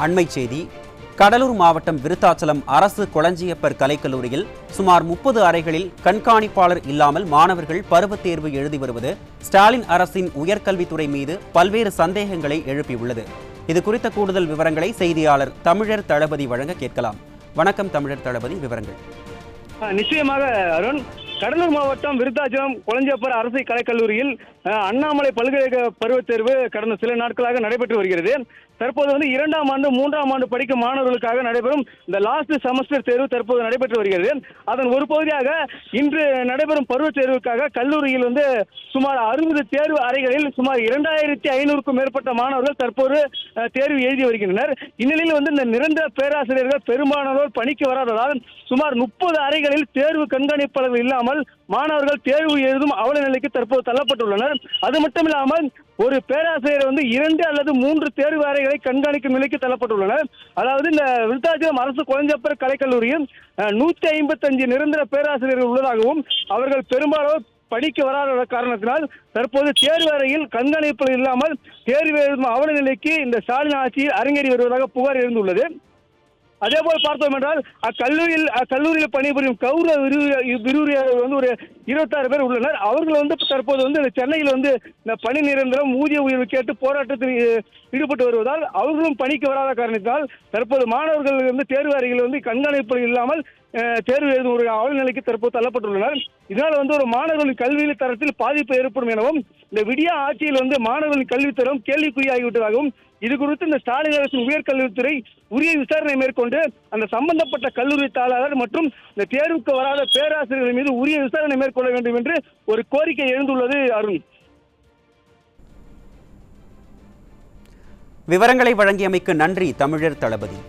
அண்மைச் செய்தி. கடலூர் மாவட்டம் விருத்தாச்சலம் அரசு கொளஞ்சியப்பர் கலைக்கல்லூரியில் சுமார் 30 அறைகளில் கண்காணிப்பாளர் இல்லாமல் மாணவர்கள் பருவத் தேர்வு எழுதி வருவது ஸ்டாலின் அரசின் உயர்கல்வித்துறை மீது பல்வேறு சந்தேகங்களை எழுப்பியுள்ளது. இது குறித்த கூடுதல் விவரங்களை செய்தியாளர் தமிழர் தளபதி வழங்க கேட்கலாம். வணக்கம் தமிழர் தளபதி, விவரங்கள். நிச்சயமாக அருண், கடலூர் மாவட்டம் விருத்தாச்சலம் கொளஞ்சியப்பர் அரசு கலைக்கல்லூரியில் அண்ணாமலை பல்கலைக்கழக பருவத் தேர்வு கடந்த சில நாட்களாக நடைபெற்று வருகிறது. தற்போது 2ஆம் ஆண்டு 3ஆம் ஆண்டு படிக்கும் மாணவர்களுக்காக நடைபெறும் இந்த லாஸ்ட் செமஸ்டர் தேர்வு தற்போது நடைபெற்று வருகிறது. அதன் ஒரு பகுதியாக இன்று நடைபெறும் பருவத் தேர்வுக்காக கல்லூரியில் சுமார் 60 தேர்வு அறைகளில் சுமார் 2500க்கும் மேற்பட்ட மாணவர்கள் தற்போது தேர்வு எழுதி வருகின்றனர். இந்நிலையில் இந்த நிரந்தர பேராசிரியர்கள் பெரும்பாலானோர் பணிக்கு வராததால் சுமார் 30 அறைகளில் தேர்வு கண்காணிப்பாளர்கள் இல்லாமல் மாணவர்கள் தேர்வு எழுதும் அவல நிலைக்கு தற்போது தள்ளப்பட்டுள்ளனர். அது மட்டும் இல்லாமல் ஒரு பேராசிரியர் 2 அல்லது 3 தேர்வு அறைகளை கண்காணிக்கும் நிலைக்கு தள்ளப்பட்டுள்ளனர். அதாவது இந்த விருத்தாச்சலம் அரசு கொளஞ்சியப்பர் கலைக்கல்லூரியில் 155 நிரந்தர பேராசிரியர்கள் உள்ளதாகவும் அவர்கள் பெரும்பாலும் பணிக்கு வராத காரணத்தினால் தற்போது தேர்வு அறையில் கண்காணிப்பு இல்லாமல் தேர்வு எழுதும் அவல நிலைக்கு இந்த ஸ்டாலின் ஆட்சியில் அரங்கேறி வருவதாக புகார் எழுந்துள்ளது. அதேபோல் பார்த்தோம் என்றால் கல்லூரியில் பணிபுரியும் கௌரவ விரிவுரையாளர்கள் ஒரு 26 பேர் உள்ளனர். அவர்கள் தற்போது சென்னையில் இந்த பணி நிரந்தரம் ஊதிய உயர்வு கேட்டு போராட்டத்தில் ஈடுபட்டு வருவதால் அவர்களும் பணிக்கு வராத காரணத்தால் தற்போது மாணவர்கள் தேர்வு அறையில் கண்காணிப்பு இல்லாமல் தேர்வு எழுதும் ஒரு அவல நிலைக்கு தற்போது தள்ளப்பட்டுள்ளனர். இதனால் ஒரு மாணவர்களின் கல்வியில் தரத்தில் பாதிப்பு ஏற்படும் எனவும் இந்த விடியா ஆட்சியில் மாணவர்களின் கல்வித்தரம் கேள்விக்குறியாகிவிட்டதாகவும் இது குறித்து இந்த ஸ்டாலின் அரசின் உயர்கல்வித்துறை உரிய விசாரணை மேற்கொண்டு அந்த சம்பந்தப்பட்ட கல்லூரி தாளாளர் மற்றும் இந்த தேர்வுக்கு வராத பேராசிரியர்கள் மீது உரிய விசாரணை மேற்கொள்ள வேண்டும் என்று ஒரு கோரிக்கை எழுந்துள்ளது. அருண், விவரங்களை வழங்கியமைக்கு நன்றி தமிழர் தளபதி.